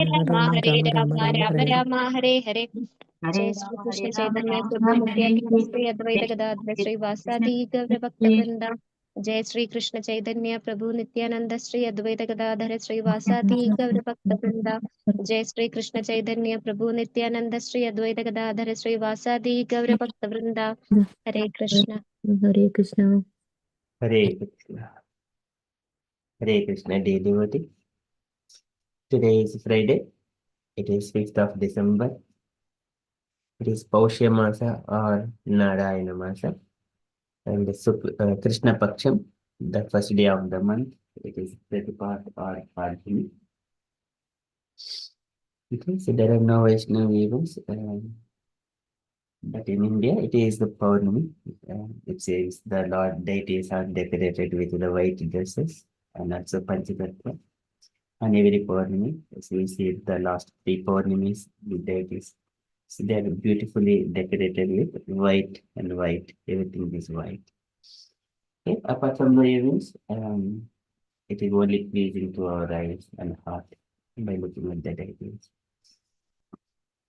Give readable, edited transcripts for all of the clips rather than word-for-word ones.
राम राम हरे राम राम राम राम राम हरे हरे। राम हरे हरे। हरे जय राम श्री हरे कृष्ण राम चैतन्य राम प्रभु राम हरे नित्यानंद हरे। श्री अद्वैत गदाधर जय श्री श्री कृष्ण वासादि गौर भक्त हरे वृंदा। जय श्री कृष्ण चैतन्य प्रभु नित्यानंद श्री अद्वैत गदाधर श्री वासादि गौर भक्त वृंदा। जय श्री कृष्ण चैतन्य प्रभु नित्यानंद श्री अद्वैत गदाधर श्री वासादि गौर भक्त वृंदा। हरे कृष्ण। हरे कृष्ण। हरे Krishna. Hare Krishna, dear devotee. Today is Friday. It is 5th of December. It is Paushya Masa or Narayana Masa. And the Krishna Paksham, the first day of the month. It is Pratipat or Pardhini. Okay, so there are no Vaishnava events. But in India, it is the Purnami. It says the Lord deities are decorated with the white dresses and also Panchatattva. On every Purnami, as we see the last three Purnamis, the deities. So they are beautifully decorated with white and white. Everything is white. Okay. Apart from the events, it is only pleasing to our eyes and heart by looking at the deities.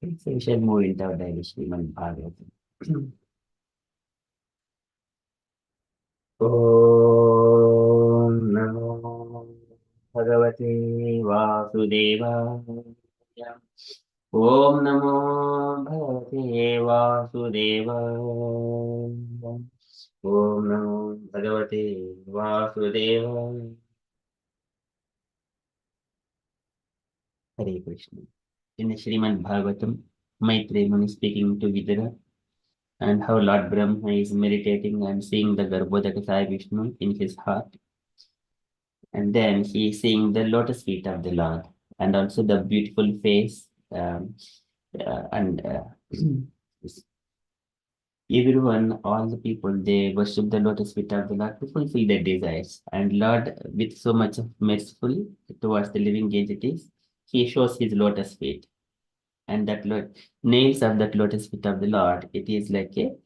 Okay. So we shall move into our daily Srimad Bhagavatam. ॐ नमो भगवते वासुदेवाय। ॐ नमो भगवते वासुदेवाय। ॐ नमो भगवते वासुदेवाय। Hare Krishna. In the Srimad Bhagavatam, Maitreya Muni speaking to Vidura and how Lord Brahma is meditating and seeing the Garbhodaka Sai Vishnu in his heart. And then he is seeing the lotus feet of the Lord and also the beautiful face. And everyone, all the people, they worship the lotus feet of the Lord to fulfill their desires. And Lord, with so much of merciful towards the living entities, he shows his lotus feet. And that nails of that lotus feet of the Lord, it is like a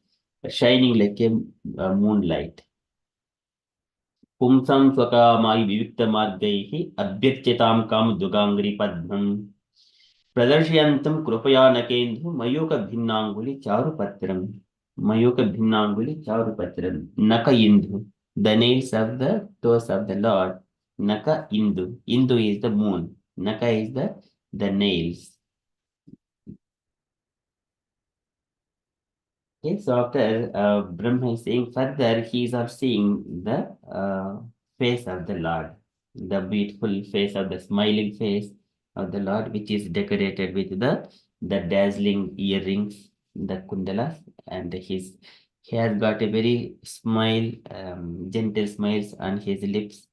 shining like a moonlight. पुंसां स्वकामायि विविक्तमार्गैः अभ्यर्च्यतां कामदुगाङ्घ्रिपद्मम् प्रदर्शयन्तं कृपया नकेन्दु मयूखभिन्नाङ्गुलिचारुपत्रम् मयूखभिन्नाङ्गुलिचारुपत्रम् नख Indu. The nails of the toes of the Lord. Naka Indu. Indu is the moon. Naka is the nails. Okay, so after Brahma is saying further, he is also seeing the face of the Lord, the beautiful face of the smiling face of the Lord, which is decorated with the dazzling earrings, the kundalas, and he has got a very smile, gentle smiles on his lips.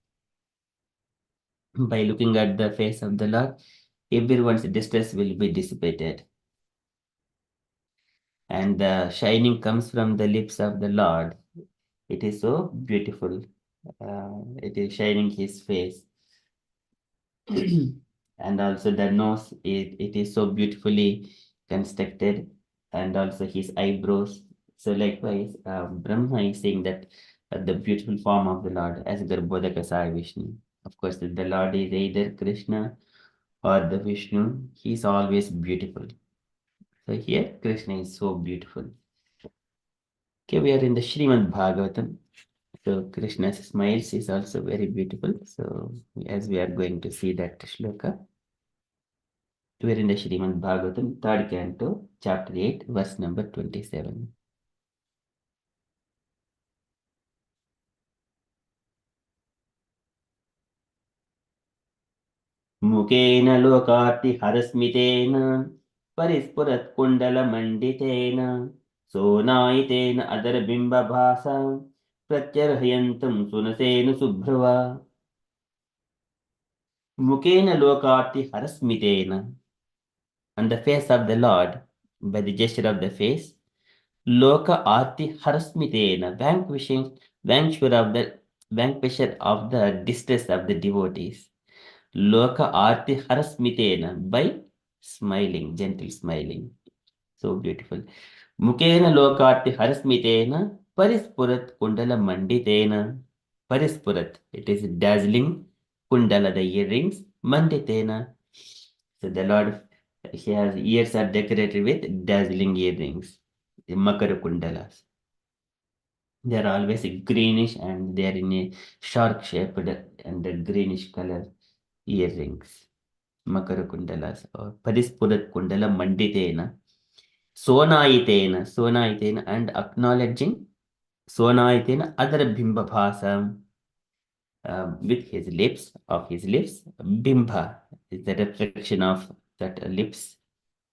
By looking at the face of the Lord, everyone's distress will be dissipated. And the shining comes from the lips of the Lord. It is so beautiful. It is shining his face. And also the nose, it is so beautifully constructed, and also his eyebrows. So likewise, Brahma is saying that the beautiful form of the Lord as Garbhodaka Sai Vishnu. Of course, the Lord is either Krishna or the Vishnu. He is always beautiful. So here, Krishna is so beautiful. Okay, we are in the Srimad Bhagavatam. So Krishna's smiles is also very beautiful. So as we are going to see that shloka, we are in the Srimad Bhagavatam, third canto, chapter 8, verse number 27. मुखेन लोकार्तिहरस्मितेन परिस्फुरत्कुण्डलमण्डितेन सोनायितेन अदरबिम्बभासा प्रत्यर्हयन्तं सुनसेन सुभ्रुवा मुखेन लोकार्तिहरस्मितेन. On the face of the Lord, by the gesture of the face, Loka Arti Harasmitena, vanquisher of the distress of the devotees. Loka Arti Harasmitena, by smiling, gentle smiling. So beautiful. Mukena Lokarti Harasmitena, Parispurat Kundala Manditena. Parispurat, it is dazzling. Kundala, the earrings. Manditena. So the Lord, his ears are decorated with dazzling earrings, the Makara Kundalas. They are always greenish and they are in a shark shaped and a greenish color earrings. Makara Kundalas or Parispurat Kundala Manditena. Sonaitena, and acknowledging Sonaitena other Bimba Bhasa with his lips. Bimba is the reflection of that lips.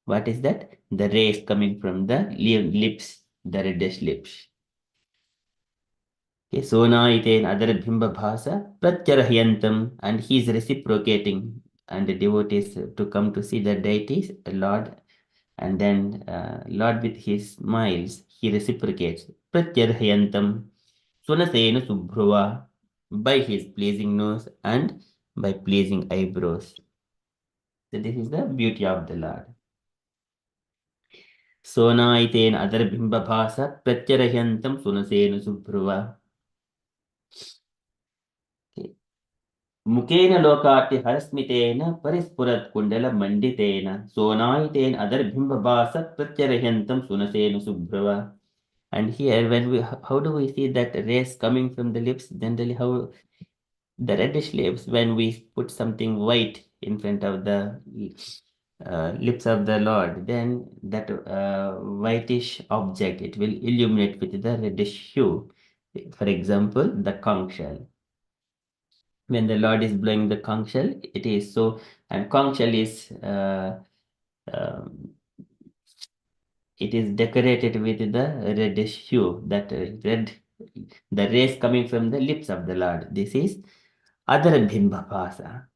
What is that? The rays coming from the lips, the reddish lips. Okay, Sonaiten other Bimba Bhasa Pratyarahyantam, and he is reciprocating and the devotees to come to see the deities, Lord, and then Lord with his smiles, he reciprocates. Pratyarhayantam Sunasena Subhrava, by his pleasing nose and by pleasing eyebrows. So this is the beauty of the Lord. Sonaiten Adarbhimba Bhasa Pratyarhayantam Sunasena Subhrava. Okay. मुकेन लोकार्ति हरस्मितेन परिस्फुरत् कुण्डल मण्डितेन सोनायितेन अदर्भिम्बभास प्रत्यर्ह्यन्तं सुनसेन सुभ्रवा. And here, how do we see that rays coming from the lips? Generally, how the reddish lips, when we put something white in front of the lips of the Lord, then that whitish object, it will illuminate with the reddish hue. For example, the conch shell. When the Lord is blowing the conch shell, it is so, and conch shell is um, it is decorated with the reddish hue, that red, the rays coming from the lips of the Lord. This is Adarbhimba Bhasa.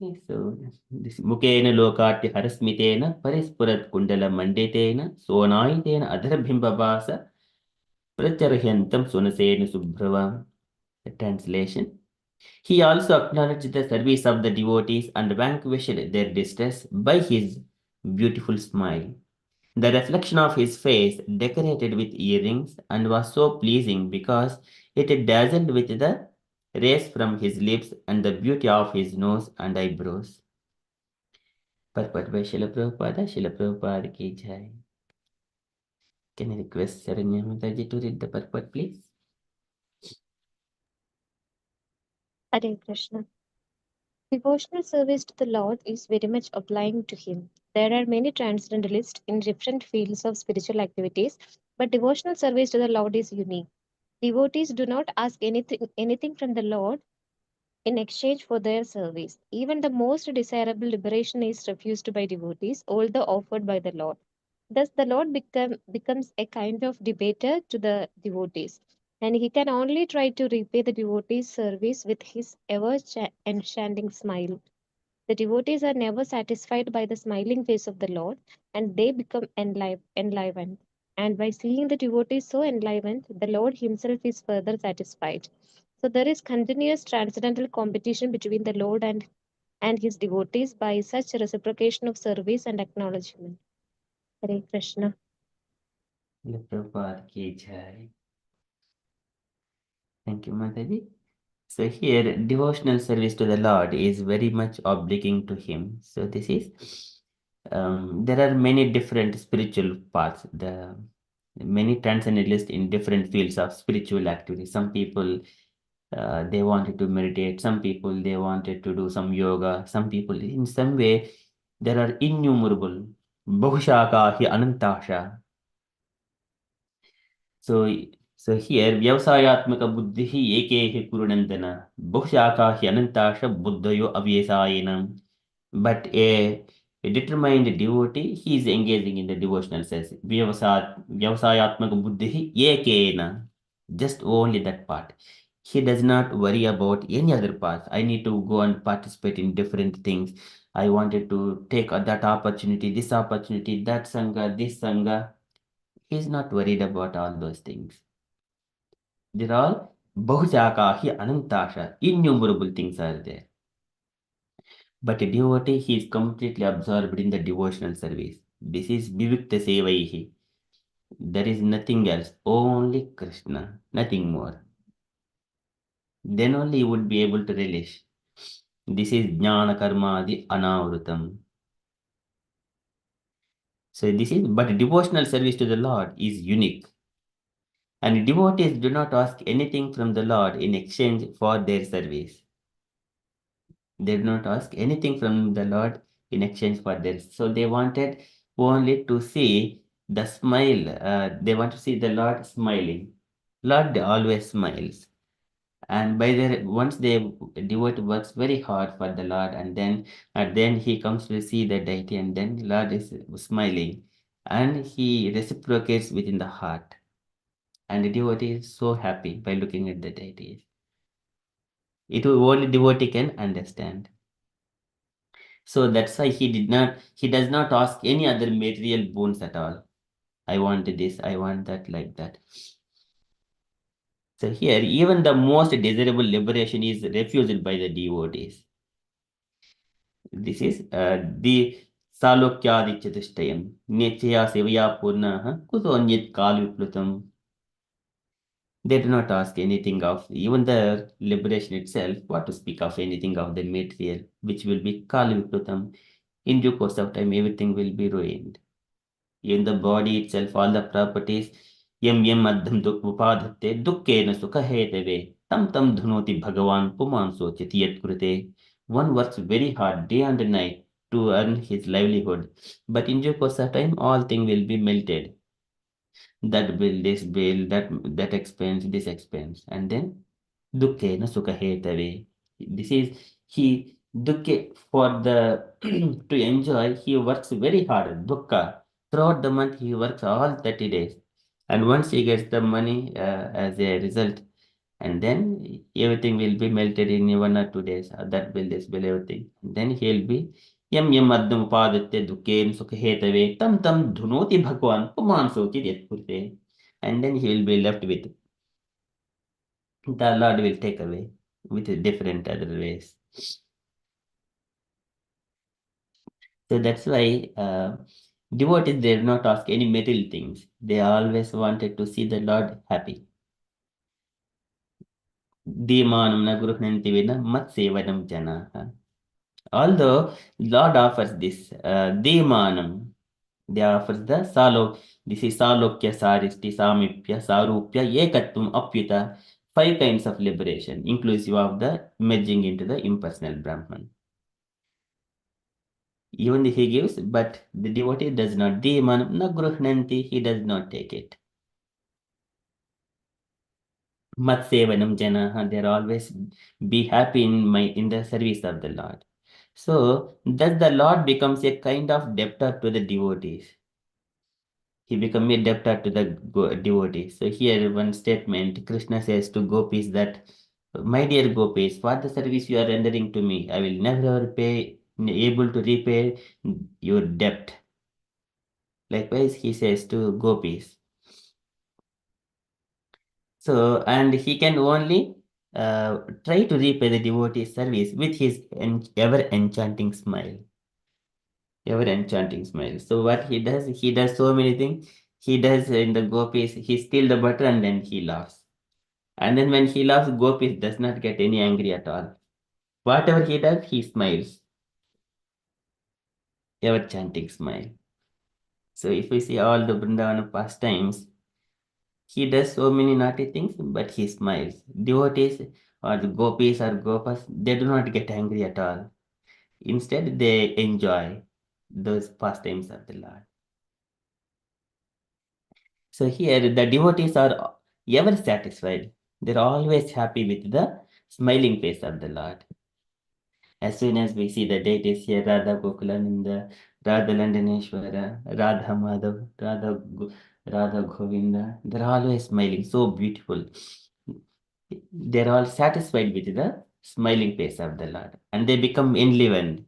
Okay, so this Mukena Lokati Harasmitena Parispurat Kundala Manditena Sonaitena Adarbhimba Bhasa Pracharhyantam Sunasena Subhrava. The translation. He also acknowledged the service of the devotees and vanquished their distress by his beautiful smile. The reflection of his face, decorated with earrings, and was so pleasing because it dazzled with the rays from his lips and the beauty of his nose and eyebrows. Purport by Srila Prabhupada ki jai. Can I request Saranya Mataji to read the purport, please? Hare Krishna. Devotional service to the Lord is very much applying to Him. There are many transcendentalists in different fields of spiritual activities, but devotional service to the Lord is unique. Devotees do not ask anything from the Lord in exchange for their service. Even the most desirable liberation is refused by devotees, although offered by the Lord. Thus, the Lord becomes a kind of debater to the devotees, and he can only try to repay the devotees' service with his enchanting smile. The devotees are never satisfied by the smiling face of the Lord, and they become enlivened. And by seeing the devotees so enlivened, the Lord himself is further satisfied. So there is continuous transcendental competition between the Lord and his devotees by such reciprocation of service and acknowledgement. Hare Krishna. Srila Prabhupada ki jai. Thank you, Mataji. So here, devotional service to the Lord is very much obligating to Him. So this is, there are many different spiritual paths. The many transcendentalists in different fields of spiritual activity. Some people they wanted to meditate. Some people they wanted to do some yoga. Some people in some way there are innumerable. Bahushaka hi anantasha. So, so here, Vyavasayatmaka buddhihi ekehe kurunandana, Bhushaka hyanantasha buddhayo avyasayena. But a determined devotee, he is engaging in the devotional sense. Vyavasayatmaka buddhihi ekena. Just only that part. He does not worry about any other path. I need to go and participate in different things. I wanted to take that opportunity, that sangha, this sangha. He's not worried about all those things. They're all Bahujakahi Anantasha. Innumerable things are there. But a devotee, he is completely absorbed in the devotional service. This is Vivikta Sevaihi. There is nothing else, only Krishna, nothing more. then only you would be able to relish. This is Jnana Karmadi Anavrutam. So this is, but devotional service to the Lord is unique. And devotees do not ask anything from the Lord in exchange for their service. They do not ask anything from the Lord in exchange for this. So they wanted only to see the smile. They want to see the Lord smiling. Lord always smiles. And by their once they devotee works very hard for the Lord, and then at the end he comes to see the deity, and then Lord is smiling, and he reciprocates within the heart. And the devotee is so happy by looking at the deity. It only devotee can understand. So that's why he does not ask any other material boons at all. I want this, I want that, like that. So here, even the most desirable liberation is refused by the devotees. This is the Salokyadi Chatushtayam. Nechaya Sevaya Purnaha Kusonyit Kalviplutam. They do not ask anything of even the liberation itself, what to speak of anything of the material, which will be Kalviplutam. In due course of time, everything will be ruined. In the body itself, all the properties, yam madham upadhatte dukkena sukha hetave tam tam dhunoti bhagavan puman sochiti yat krute. One works very hard day and night to earn his livelihood, but in due course of time, all things will be melted. That bill, this bill, that expense, this expense, and then dukkena sukha hetave. This is he dukkha for the to enjoy. He works very hard. Dukkha throughout the month he works all 30 days, and once he gets the money as a result, and then everything will be melted in 1 or 2 days. That bill, this bill, everything. And then he'll be yam madhyam upaditya dukhen sukha hetave tam tam dhunoti bhagwan puman sochi yat. And then he will be left with the Lord will take away with different other ways. So that's why devotees they do not ask any material things. They always wanted to see the Lord happy. Demanam na gruhnanti vina mat sevanam janaha. Although Lord offers this demanam, they offers the salo. This is salokya saristi samipya sarupya ekatvam apyuta. 5 kinds of liberation, inclusive of the merging into the impersonal Brahman. Even he gives, but the devotee does not. Demanam na gruhnanti, he does not take it. Mat sevanam janaha, they always be happy in the service of the Lord. So thus the Lord becomes a kind of debtor to the devotees. He becomes a debtor to the devotees. So here one statement, Krishna says to gopis that, my dear gopis, for the service you are rendering to me, I will never ever able to repay your debt. Likewise, he says to gopis. So, and he can only try to repay the devotee's service with his ever enchanting smile. Ever enchanting smile. So, what he does so many things. He does in the gopis, he steals the butter and then he laughs. And then when he laughs, gopis does not get any angry at all. Whatever he does, he smiles. Ever chanting smile. So, if we see all the Vrindavana pastimes, he does so many naughty things, but he smiles. Devotees or the gopis or gopas, they do not get angry at all. Instead, they enjoy those pastimes of the Lord. So here, the devotees are ever satisfied. They're always happy with the smiling face of the Lord. As soon as we see the deities here, Radha Gokulananda, Radha Landaneshwara, Radha Madhav, Radha Govinda, they're always smiling, so beautiful. They're all satisfied with the smiling face of the Lord, and they become enlivened.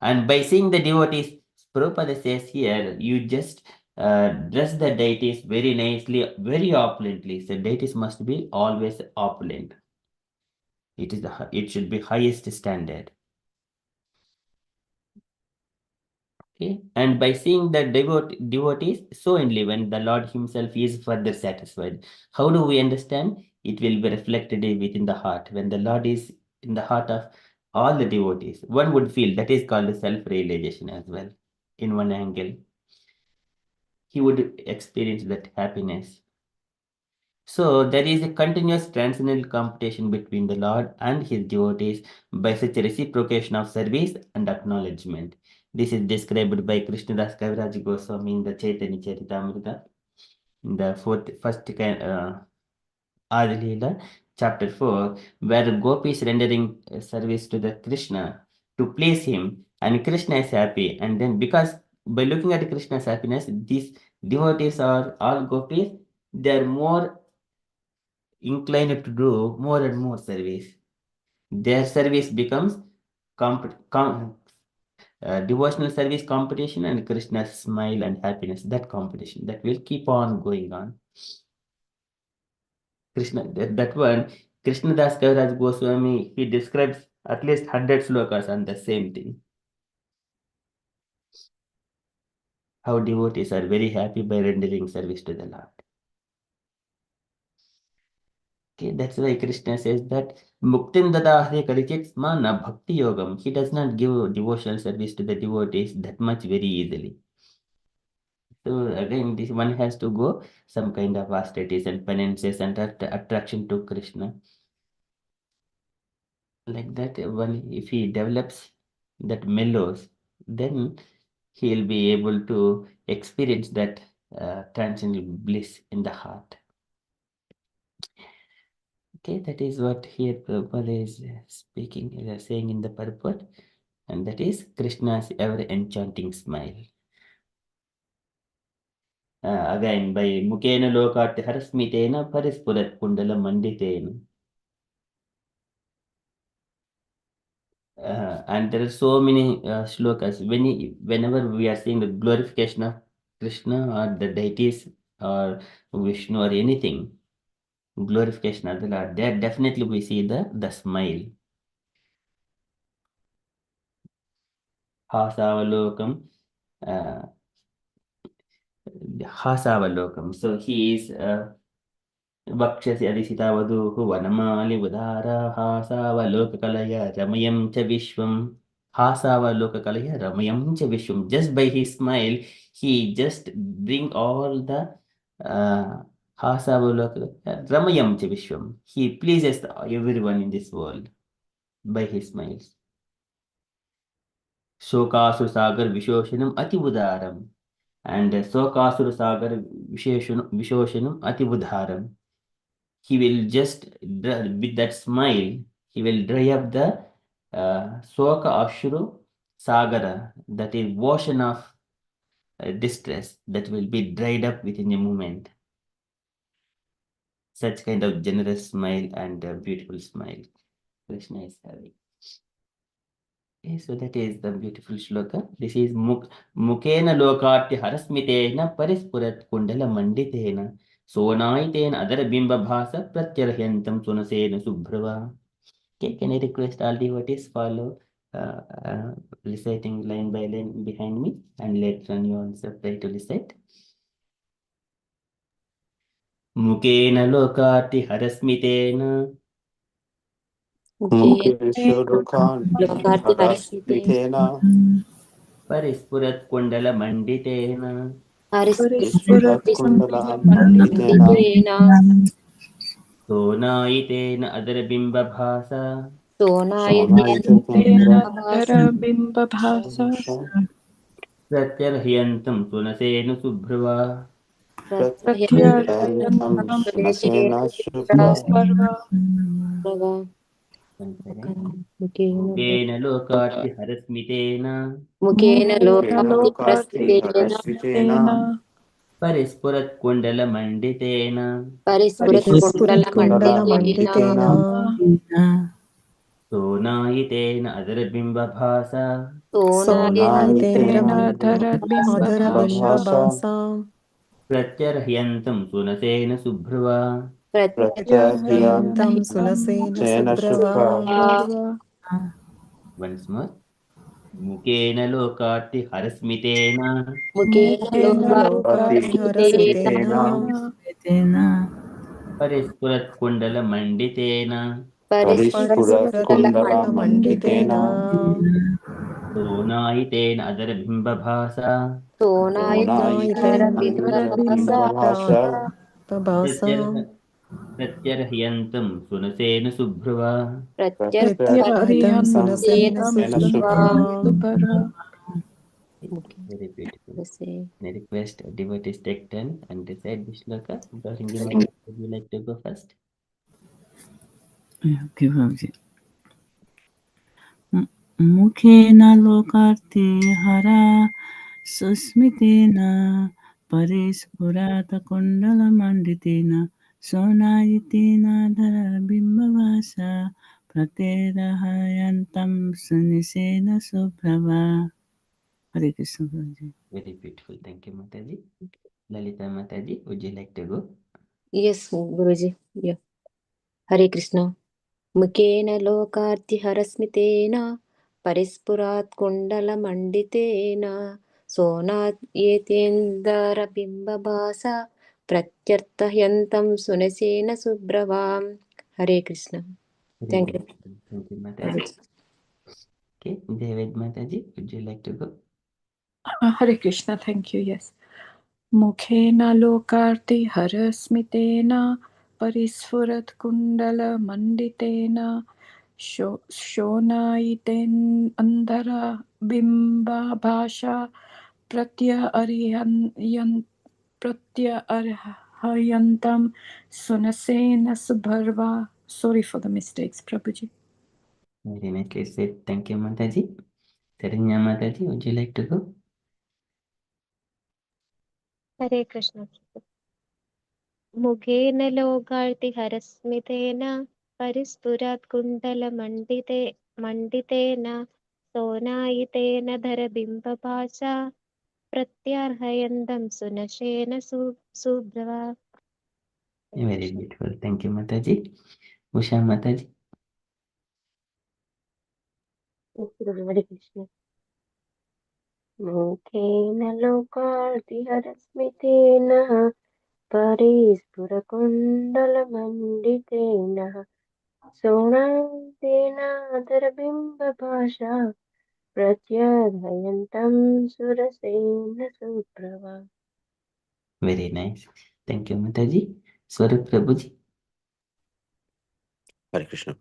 And by seeing the devotees, Prabhupada says here, you just dress the deities very nicely, very opulently. So deities must be always opulent. It should be highest standard. Okay, and by seeing the devotees so enlivened, the Lord Himself is further satisfied. How do we understand? it will be reflected within the heart. When the Lord is in the heart of all the devotees, one would feel that is called self-realization as well. In one angle, he would experience that happiness. So there is a continuous transcendental competition between the Lord and his devotees by such a reciprocation of service and acknowledgement. This is described by Krishnadas Kaviraj Goswami in the Chaitanya Charitamrita, in the first Adi Leela, chapter 4, where Gopi is rendering service to the Krishna to please him, and Krishna is happy. And then, because by looking at Krishna's happiness, these devotees are all Gopis, they are more inclined to do more and more service. Their service becomes devotional service competition, and Krishna's smile and happiness, that competition that will keep on going on. That one, Krishnadas Kaviraj Goswami, he describes at least 100 slokas on the same thing. How devotees are very happy by rendering service to the Lord. Okay, that's why Krishna says that Muktim Dadahre Karichit Smana Bhakti Yogam. He does not give devotional service to the devotees that much very easily. So again, this one has to go some kind of austerities and penances and attraction to Krishna. Like that, one if he develops that mellows, then he'll be able to experience that transcendental bliss in the heart. Okay, that is what here Prabhupada is speaking, saying in the purport, and that is Krishna's ever enchanting smile. Again, by Mukena Lokati Harasmitena Parispurat Kundala Manditena. And there are so many shlokas. Whenever we are seeing the glorification of Krishna or the deities or Vishnu or anything, glorification of the Lord, there definitely we see the smile. Hasavalokam. Hasavalokam. So he is Vakshasi Adisitavaduhu Vanamali Vadara Hasavalokkalaya Ramayam Cha Vishwam. Hasavalokkalaya Ramayam Cha Vishwam. Just by his smile, he just bring all the Hasavalokkalaya Ramayam Cha Vishwam. He pleases everyone in this world by his smiles. Shokasur Sagar Vishoshanam Atibudaram. And Shokasur Sagar Vishoshanam Atibudharam. He will just, with that smile, he will dry up the Soka Ashuru Sagara, that is ocean of distress, that will be dried up within a moment. Such kind of generous smile and beautiful smile Krishna is having. Okay, so that is the beautiful shloka. This is Mukena Lokati Harasmitena Parispurat Kundala Manditena Sonaitena Adara Bimba Bhasa Pratyarhyantam Sunasena Subhrava. Okay, can I request all devotees follow reciting line by line behind me, and later on you also try to recite. Mukena Lokati Harasmitena Mukesharukanti harasmitena Parispurat Kundala Manditena Parispurat kundala manditena Sonaitena Adara Bhasa Sonaitena Bimba Bhasa Pratyarhyantam Sunasena Subhrava. Pratyaryantam sunasena shubhra Sarva Once again. Mukena Lokati Harasmitena Mukena Lokati harasmitena Harasmitena Parispurat Kundala Manditena Parispurat Parispurat kundala Manditena manditena Sonayitena Adara Bhasa Sonaitena Sonaitena Dharat Bimba Bhasa bhasa Pratyarhyantam Sunasena Subhrava. Pratyaryantam sena shubhra Sarva Once more. Mukena Lokati Harasmitena Mukena Lokati Lokati harasmitena Harasmitena Parispurat Kundala Manditena Parispurat Kundala Manditena Manditena Sonayitena Adarbimbabhasa Sonayitena Andhara Babasa Pratyarhyantam Sunasena Subhrava. Pratyarhitam Sunasena Sena Subhrava. Subhara. Very beautiful. The same. I request devotees take turn and recite the shloka. Garingi Mata, would you like to go first? Okay, Babuji. Mukhena lokarte hara susmitena parispurata kundala manditena sonayitena dhara bimbavasa praterahayantam sunisena subhrava. Hare Krishna, Babuji. Very beautiful. Thank you, Mataji. Lalita Mataji, would you like to go? Yes, Guruji. Yeah. Hare Krishna. Mukena lokartiharasmitena parispurat kundala manditena sonat yetendara bimbabasa pratyartahyantam sunesena subhravam. Hare Krishna. Very Thank you. beautiful. Thank you, Mataji. Okay, David Mataji, would you like to go? Hare Krishna, thank you. Yes. Mukhena lokarti harasmitena parisfurat kundala manditena shonayiten andhara bimba bhasha pratyarhayantam sunasena subharva. Sorry for the mistakes, Prabhuji. Very nicely said. Thank you, Mataji. Saranya Mataji, would you like to go? Hare Krishna. मुखेन लोकार्तिहरस्मितेन परिस्फुरात् कुण्डलमण्डितेन सोनायितेन धरबिम्बभासा प्रत्यार्हयन्तं सुनशेन सुब्रवा. Very beautiful. Thank you, Mataji. Usha Mataji. Hare Krishna. मुखेन लोकार्तिहरस्मितेन परिस्फुरकुण्डलमण्डितेन सोनायितेन धरबिम्बभासा प्रत्यार्हयन्तं Sursen Suprabha. Very nice. Thank you, Mataji. Swarup Prabhuji. Hare Krishna.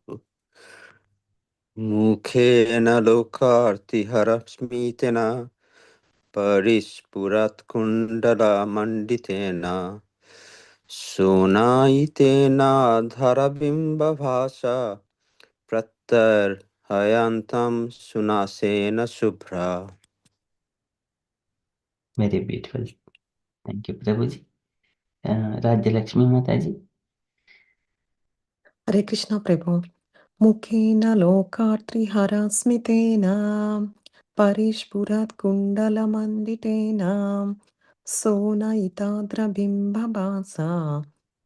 Mukhena lokartiharasmitena parispurat kundala manditena sonayitena dharabimba bhasa pratar hayantam sunasena subhra. Very beautiful. Thank you, Prabhuji. Rajya Lakshmi Mataji. Hare Krishna Prabhu. Mukhena lokartriharasmitena parishpurat kundalamanditanam sonayitadra bimbabasa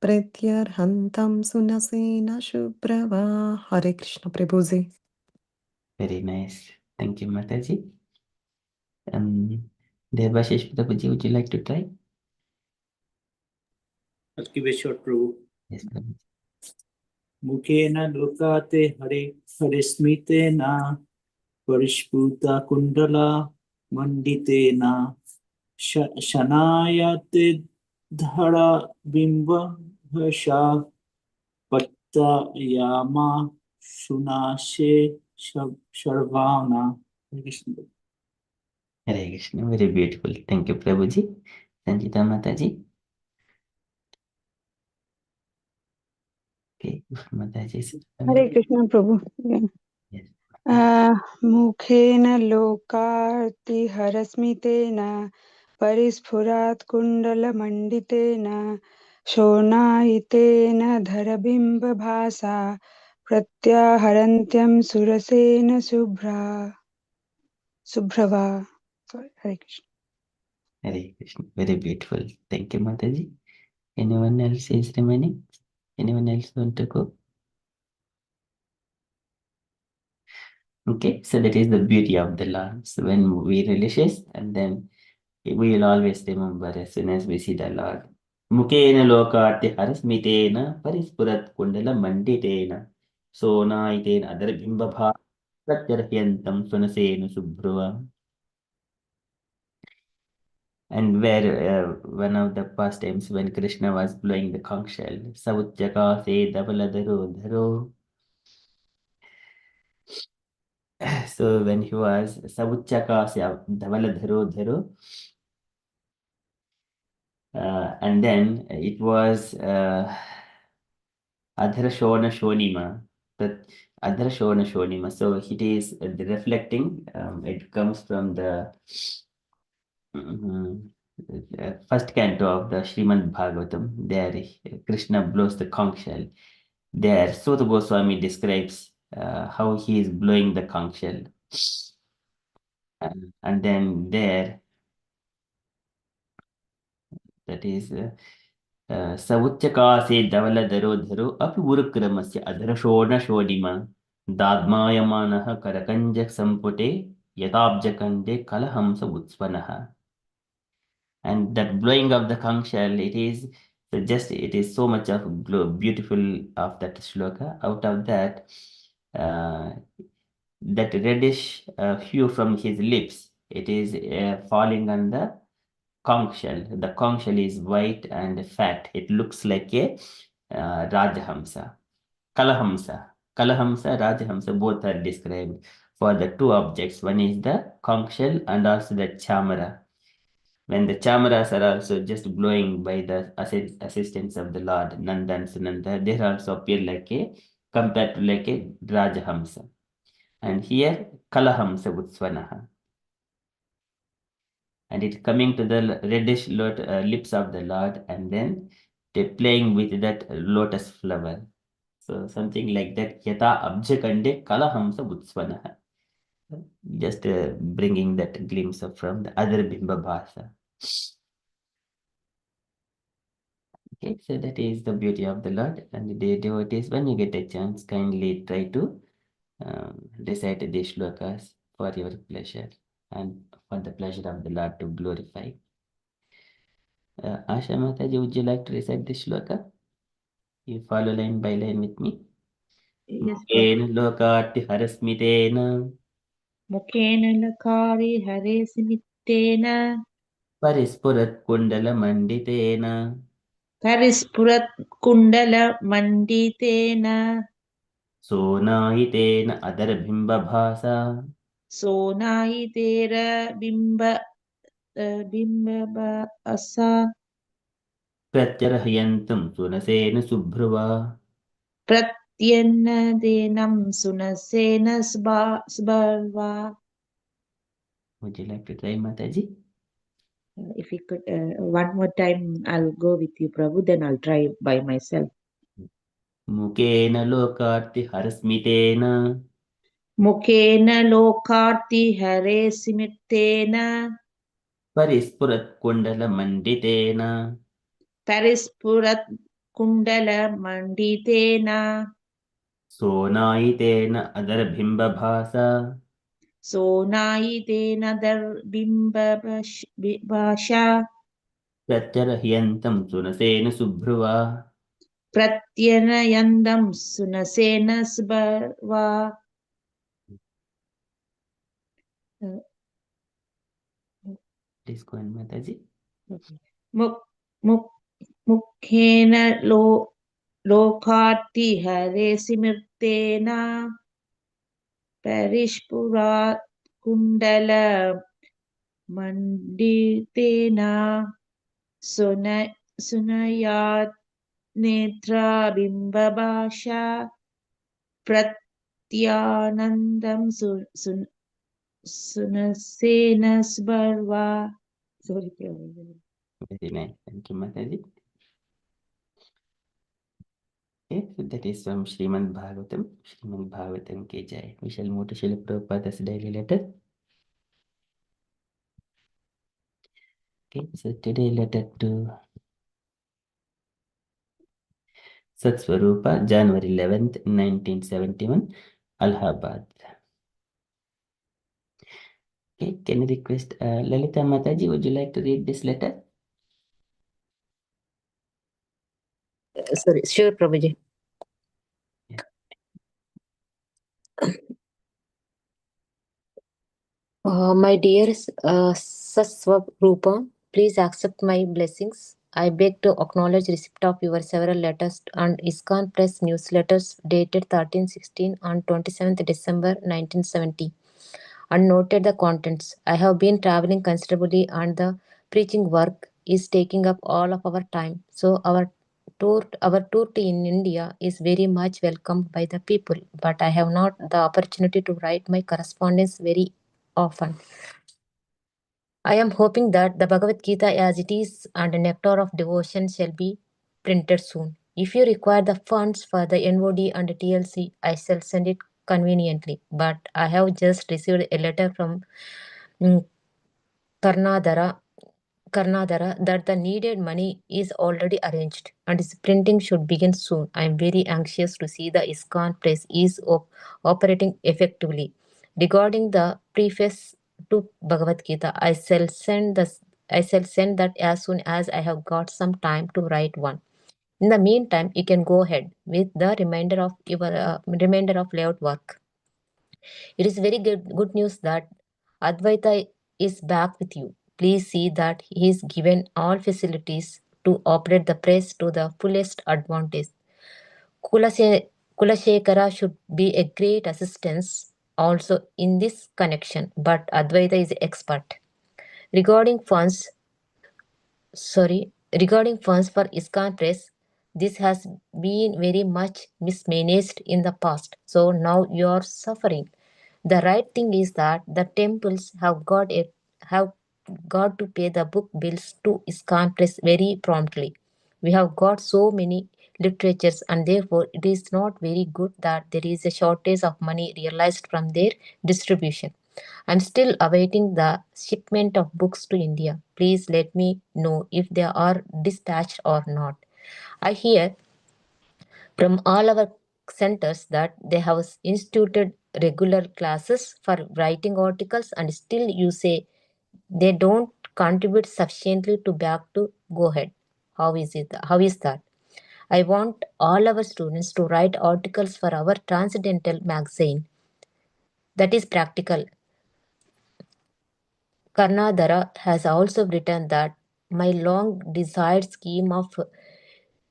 pratyarhantam sunasena shubhrava. Hare Krishna Prabhuji. Very nice. Thank you, Mataji. Devashish Prabhuji, would you like to try? I'll give a short proof. Yes, Prabhuji. Mukhena lokate harismitena parishputa kundala manditena shanayate dhara bimba bhasha patta yama shunashe sharvana. Hare Krishna. Very beautiful. Thank you, Prabhuji. Sanjita Mataji. Okay, Mataji. Hare Krishna Prabhu. Yeah. Yes. मुखेन लोकार्तिहरस्मितेन परिस्फुरात् कुण्डलमण्डितेन शोणायितेन धरबिम्बभासा प्रत्याहरन्त्यं Sursen सुभ्रवा. Sorry, Hare Krishna. Hare Krishna. Very beautiful. Thank you, Mataji. Anyone else is remaining? Anyone else want to go? Okay, so that is the beauty of the Lord. So when we religious, and then we will always remember as soon as we see the Lord. मुखेन लोकार्ति हरस्मितेन परिस्फुरत् कुण्डलमण्डितेन सोनायितेन अदरबिम्बभा प्रत्यर्ह्यन्तं सुनसेन शुभ्रुव. And where one of the past times when Krishna was blowing the conch shell, Sauchaka se Davaladharo Dharo. So when he was Sauchaka se Davaladharo Dharo, and then it was Adhara Shona Shonima. That Adhara Shona Shonima. So it is the reflecting, it comes from the first canto of the Srimad Bhagavatam. There Krishna blows the conch shell. There Sutta Goswami describes how he is blowing the conch shell. And then there, that is सवुच्चकासे धवलधरो धरो अपि उरुक्रमस्य अधरशोणशोणिमा दाद्मायमानः करकञ्जसम्पुटे यथाब्जकण्डे कलहंस उत्स्वनः. And that blowing of the conch shell, it is it is so much of beautiful of that shloka. Out of that, that reddish hue from his lips, it is falling on the conch shell. The conch shell is white and fat. It looks like a Rajahamsa. Kalahamsa. Kalahamsa, Rajahamsa, both are described for the two objects. One is the conch shell and also the chamara. When the chamaras are also just blowing by the assistance of the Lord, Nanda and Sunanda, they also appear like a, compared to like a Rajahamsa. And here, Kalahamsa Utsvanaha. And it's coming to the reddish lips of the Lord, and then they're playing with that lotus flower. So something like that. Yata Abjakande Kalahamsa Utsvanaha. Just bringing that glimpse of from the other Bimba Bhasa. Okay, so that is the beauty of the Lord. And the devotees, when you get a chance, kindly try to recite the shlokas for your pleasure and for the pleasure of the Lord to glorify. Asha Mataji, would you like to recite the shloka? You follow line by line with me. Yes, Muken lokati harasmitena मुखेन लकारि हरे स्मितेन parispurat kundala manditena परिस्फुरत् कुण्डलमण्डितेन sonahitena adarabhimba bhasa सोनायितेरबिम्ब बिम्बसा pratyarhyantam sunasena subhruva. प्रत्यन्नदेनं सुनसेन स्बर्वा. Would you like to try, Mataji? If you could, one more time, I'll go with you, Prabhu, then I'll try by myself. Mukena lokarti harasmitena मुखेन लोकार्ति हरे स्मितेन parispurat kundala manditena परिस्फुरत् कुण्डलमण्डितेन sonahitena adarabhimba bhasa सोनायितेन दर्बिम्बभाषा pratyarhyantam sunasena subhruva. प्रत्यनयन्दं सुनसेन स्बर्वा. Please go on, Mataji. मुखेन लोकार्ति हरे स्मृतेन परिस्फुरात् कुण्डलमण्डितेन सुनयात् नेत्राबिम्बभाषा प्रत्यानन्दं सुनसेन स्बर्वा. Sorry, Prabhu. Very nice. Thank you, Mataji. Okay, so that is from Srimad Bhagavatam. Srimad Bhagavatam ke jai. We shall move to Srila Prabhupada's daily letter. Okay, so today letter to Satsvarupa, January 11th, 1971, Allahabad. Okay, can I request Lalita Mataji, would you like to read this letter? Sorry, sure, Prabhuji. My dear Saswarupa, please accept my blessings. I beg to acknowledge receipt of your several letters and ISKCON Press newsletters dated 1316 on 27th December 1970 and noted the contents. I have been traveling considerably and the preaching work is taking up all of our time. So our tour to in India is very much welcomed by the people, but I have not the opportunity to write my correspondence very often. I am hoping that the Bhagavad Gita as it is and the nectar of devotion shall be printed soon. If you require the funds for the NOD and TLC, I shall send it conveniently. But I have just received a letter from mm, Karnadara, Karnadara that the needed money is already arranged and its printing should begin soon. I am very anxious to see the ISKCON press is operating effectively. Regarding the preface to Bhagavad Gita, I shall send that as soon as I have got some time to write one. In the meantime, you can go ahead with the remainder of layout work. It is very good news that Advaita is back with you. Please see that he is given all facilities to operate the press to the fullest advantage. Kulase- Kulashekara should be a great assistance also in this connection, but Advaita is expert. Regarding funds, regarding funds for ISKCON Press, this has been very much mismanaged in the past. So now you are suffering. The right thing is that the temples have got to pay the book bills to ISKCON Press very promptly. We have got so many literatures and therefore it is not very good that there is a shortage of money realized from their distribution. I'm still awaiting the shipment of books to India. Please let me know if they are dispatched or not. I hear from all our centers that they have instituted regular classes for writing articles and still you say they don't contribute sufficiently to back to go ahead. How is that? I want all our students to write articles for our transcendental magazine. That is practical. Karnadara has also written that my long desired scheme of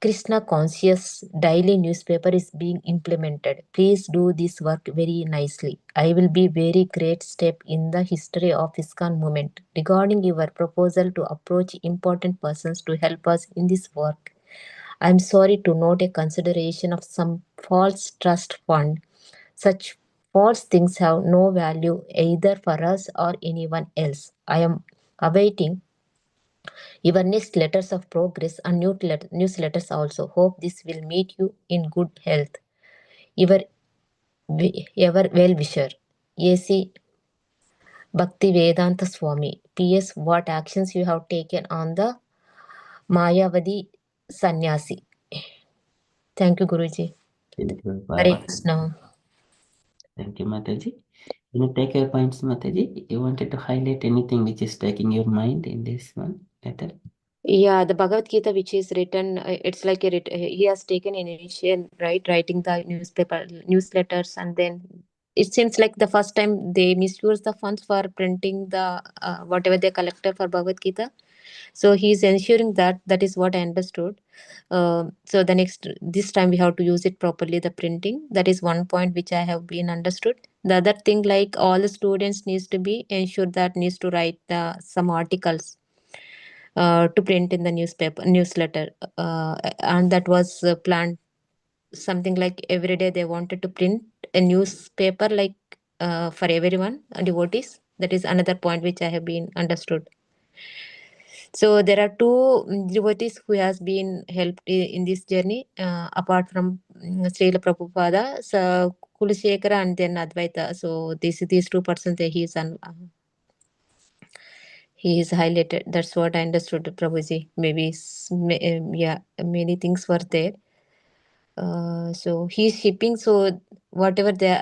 Krishna conscious daily newspaper is being implemented. Please do this work very nicely. I will be very great step in the history of ISKCON movement. Regarding your proposal to approach important persons to help us in this work, I am sorry to note a consideration of some false trust fund. Such false things have no value either for us or anyone else. I am awaiting your next letters of progress and newsletters also. Hope this will meet you in good health. Your ever well wisher, A.C. Bhakti Vedanta Swami. P.S. What actions you have taken on the Mayavadi Sannyasi. Thank you, Guruji. Thank you, Hare Baba. Krishna. Thank you, Mataji. You take your points, Mataji. You wanted to highlight anything which is taking your mind in this one letter? Yeah, the Bhagavad Gita, which is written, it's like he has taken an initial, right, writing the newsletters, and then it seems like the first time they misuse the funds for printing the whatever they collected for Bhagavad Gita. So he's ensuring that that is what I understood. So this time we have to use it properly, the printing. That is one point which I have been understood. The other thing, like all the students needs to be ensured that needs to write some articles to print in the newsletter, and that was planned something like every day they wanted to print a newspaper like for everyone devotees. That is another point which I have been understood. So there are two devotees who has been helped in this journey apart from Srila Prabhupada, so Kulashekara and then Advaita. So these two persons he is highlighted. That's what I understood, Prabhuji. Maybe yeah, many things were there. So he's shipping. So whatever they,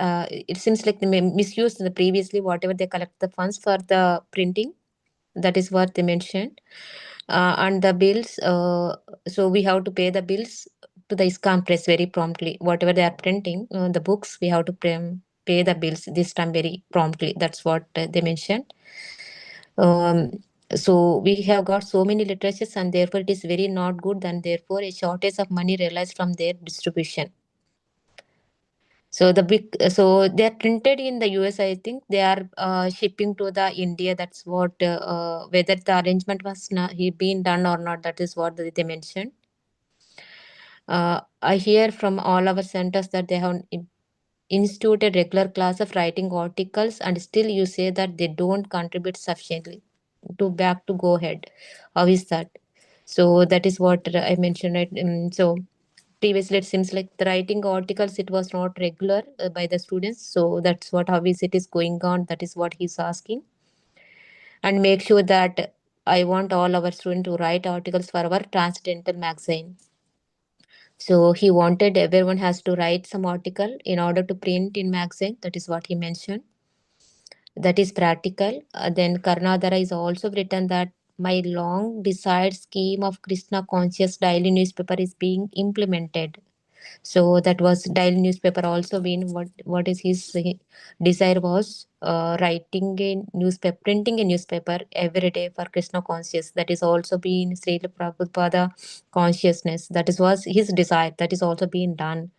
it seems like they misused the previously whatever they collect the funds for the printing. That is what they mentioned. And the bills. So we have to pay the bills to the ISKCON press very promptly. Whatever they are printing, the books, we have to pay the bills this time very promptly. That's what they mentioned. So we have got so many literatures, and therefore it is very not good, and therefore a shortage of money realized from their distribution. So they are printed in the US. I think they are shipping to the India. That's what whether the arrangement was not been done or not. That is what they mentioned. I hear from all our centers that they have instituted regular class of writing articles, and still you say that they don't contribute sufficiently to back to go ahead. How is that? So that is what I mentioned, right? So previously it seems like the writing articles, it was not regular by the students. So that's what, how is it is going on? That is what he's asking. And make sure that I want all our students to write articles for our Transcendental magazine. So he wanted everyone has to write some article in order to print in magazine. That is what he mentioned. That is practical. Then Karnadara is also written that my long desired scheme of Krishna conscious daily newspaper is being implemented. So that was daily newspaper also been what is his desire was writing a newspaper, printing a newspaper every day for Krishna conscious. That is also been Srila Prabhupada consciousness. That is was his desire. That is also being done.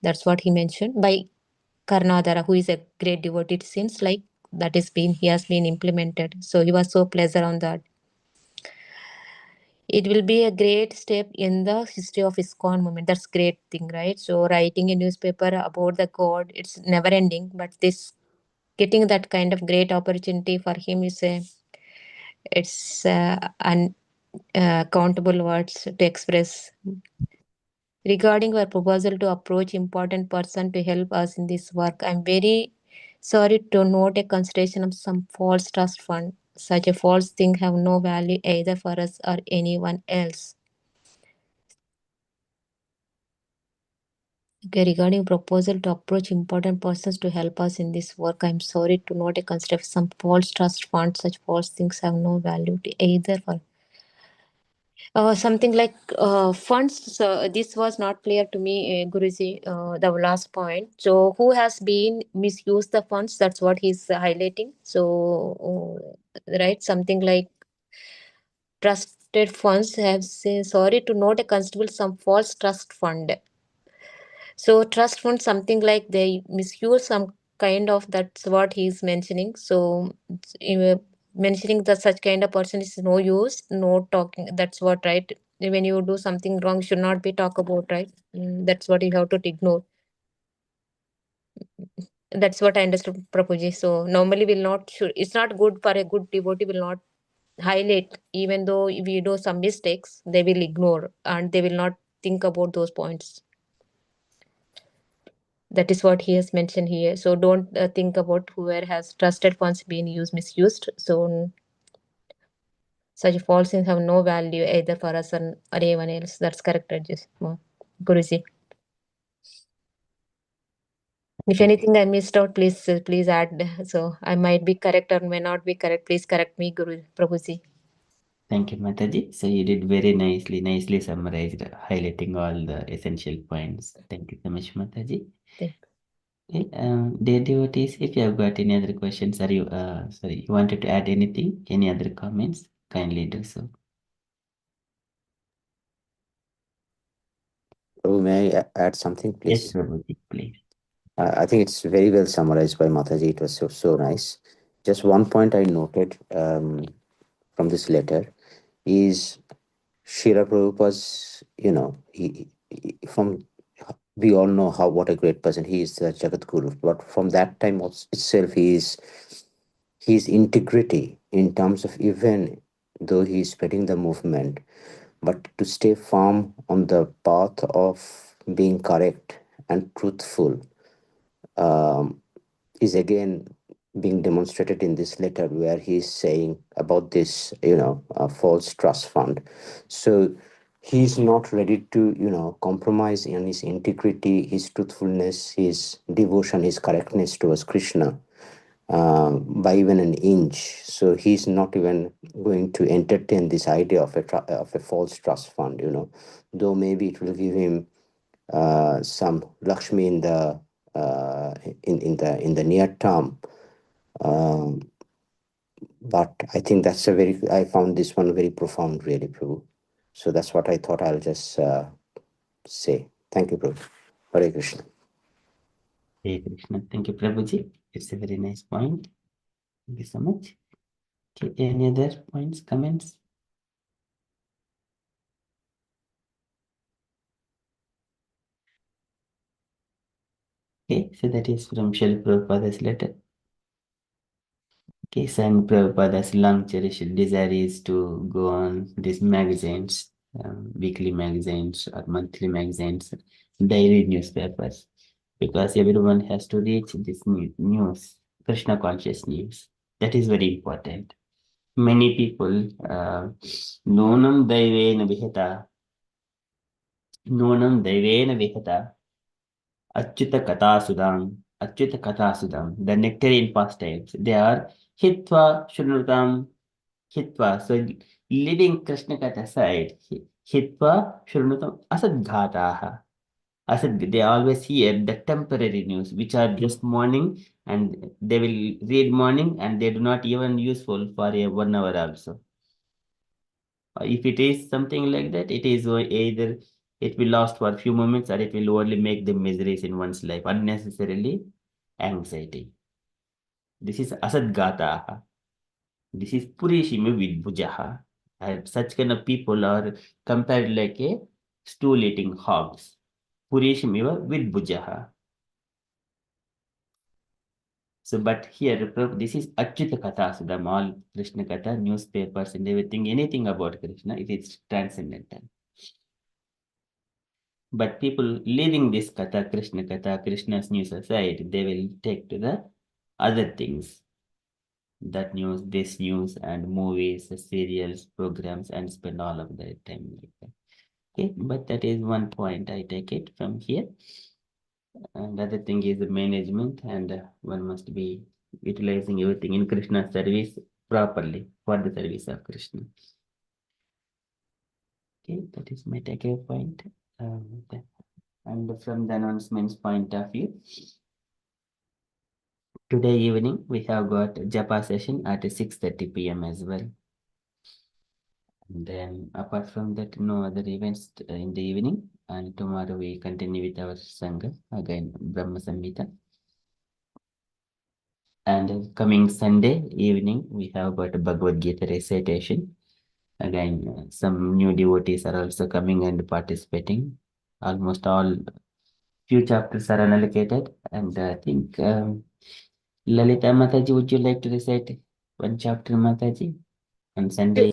That's what he mentioned by Karnadara, who is a great devotee. It seems like that is been he has been implemented. So he was so pleasure on that. It will be a great step in the history of ISKCON movement. That's great thing, right? So writing a newspaper about the God, it's never ending, but this getting that kind of great opportunity for him is it's uncountable words to express. Regarding our proposal to approach important person to help us in this work, I'm very sorry to note a consideration of some false trust fund. Such a false thing have no value either for us or anyone else. Okay, regarding proposal to approach important persons to help us in this work, I'm sorry to note a consider some false trust funds. Such false things have no value to either for something like funds. So this was not clear to me, Guruji. The last point. So who has been misused the funds? That's what he's highlighting. So right, something like trusted funds have say sorry to note a constable some false trust fund. So trust fund something like they misuse some kind of, that's what he's mentioning. So mentioning that such kind of person is no use, no talking. That's what, right? When you do something wrong, should not be talk about, right? That's what you have to ignore. That's what I understood, Prabhuji. So normally will not should, it's not good for a good devotee will not highlight, even though if you do some mistakes, they will ignore and they will not think about those points. That is what he has mentioned here. So don't think about whoever has trusted funds being used, misused. So such false things have no value either for us or anyone else. That's correct, Guruji. If anything I missed out, please add. So I might be correct or may not be correct. Please correct me, Guru Prabhuji. Thank you, Mataji. So you did very nicely summarized, highlighting all the essential points. Thank you so much, Mataji. Thank you. Okay, dear devotees, if you have got any other questions, or you wanted to add anything, any other comments, kindly do so. Oh, may I add something, please? Yes, Prabhuji, please. I think it's very well summarized by Mataji. It was so nice. Just one point I noted from this letter is Srila Prabhupada's, from we all know how what a great person he is, the Jagat Guru. But from that time itself, his integrity in terms of, even though he is spreading the movement, but to stay firm on the path of being correct and truthful, um, is again being demonstrated in this letter, where he's saying about this, false trust fund. So he's not ready to, compromise on his integrity, his truthfulness, his devotion, his correctness towards Krishna, by even an inch. So he's not even going to entertain this idea of a false trust fund, though maybe it will give him some Lakshmi in the in the near term. But I think that's I found this one very profound, really, Prabhu. So that's what I thought I'll just say. Thank you, Prabhu. Hare Krishna. Hare Krishna. Thank you, Prabhuji. It's a very nice point. Thank you so much. Okay, any other points, comments? Okay, so that is from Srila Prabhupada's letter. Okay, so and Prabhupada's long cherished desire is to go on these magazines, weekly magazines or monthly magazines, daily newspapers, because everyone has to reach this news, Krishna conscious news. That is very important. Many people, nonam daivena vihata, nonam daivena vihata, Achyuta Kathasudam, Achyuta Kathasudam, the nectarian pastimes, they are Hitva Shrunutam, Hitva. So leaving Krishna Katha aside, Hitva Shrunutam Asadghataha. Asad, they always hear the temporary news, which are just morning, and they will read morning, and they do not even useful for a 1 hour also. If it is something like that, it is either it will last for a few moments or it will only make the miseries in one's life, unnecessarily anxiety. This is asadgataha. This is purishima vidbhujaha. Such kind of people are compared like a stool eating hogs. Purishima vidbhujaha. So, but here, this is Achyuta Katha Sudam, all Krishna Katha, newspapers and everything, anything about Krishna, it is transcendental. But people leaving this Katha, Krishna's news aside, they will take to the other things. That news, this news, and movies, serials, programs, and spend all of their time like that. Okay, but that is one point I take it from here. And other thing is the management, and one must be utilizing everything in Krishna's service properly for the service of Krishna. Okay, that is my takeaway point. And from the announcements point of view, today evening we have got Japa session at 6:30 p.m. as well. And then apart from that, no other events in the evening. And tomorrow we continue with our Sangha, again Brahma Samhita. And coming Sunday evening, we have got a Bhagavad Gita recitation. Again, some new devotees are also coming and participating. Almost all few chapters are unallocated. And I think Lalita Mataji, would you like to recite one chapter, Mataji, on Sunday?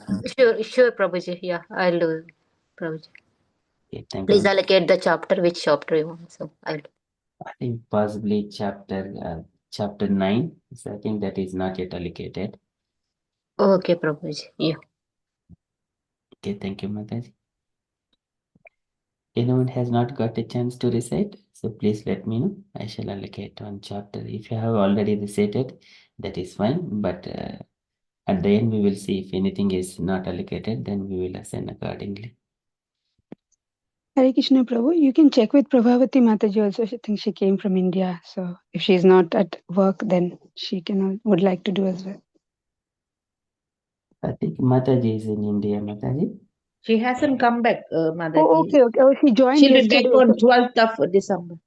Sure, Prabhuji. Yeah, I'll do, Prabhuji. Okay, thank Please you. allocate the chapter, which chapter you want. So I'll do. I think possibly chapter 9. So I think that is not yet allocated. Okay, Prabhuji. Yeah. Okay, thank you, Mataji. Anyone has not got a chance to recite, so please let me know. I shall allocate one chapter. If you have already recited, that is fine. But at the end, we will see if anything is not allocated, then we will assign accordingly. Hare Krishna Prabhu, you can check with Prabhavati Mataji also. She thinks she came from India. So if she's not at work, then she would like to do as well. I think Mataji is in India, Mataji. She hasn't come back, Oh, Mataji. okay. Oh, she joined She'll be yesterday. back on 12th of December.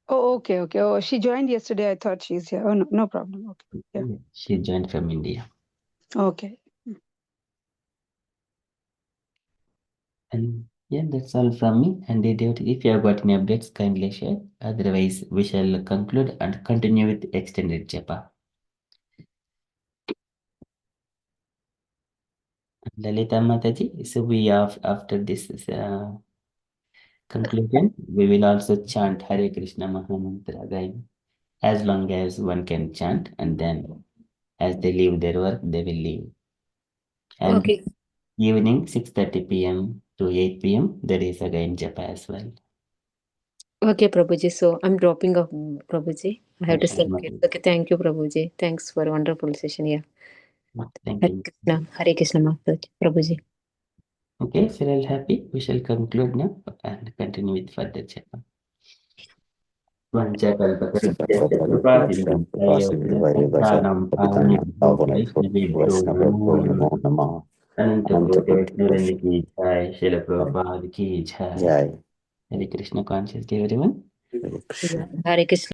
Oh, okay. Oh, she joined yesterday. I thought she's here. Oh, no problem. Okay. Yeah. She joined from India. Okay. And yeah, that's all from me. And if you have got any updates, kindly share. Otherwise, we shall conclude and continue with extended japa. Lalita Mataji, so we have, after this conclusion, we will also chant Hare Krishna Mahamantra again, as long as one can chant, and then as they leave their work, they will leave. And Okay. evening 6:30 p.m. to 8 p.m. there is again japa as well. Okay, Prabhuji. So I'm dropping off, Prabhuji. I have to Thank you, select it. Mataji. Okay, thank you, Prabhuji. Thanks for a wonderful session. Yeah. Thank Hare you. Krishna. Hare Krishna, Prabhuji. Okay, so we're all happy. We shall conclude now and continue with further chapter. Jai. Hare Krishna conscious day, everyone. Hare Krishna. Hare Krishna.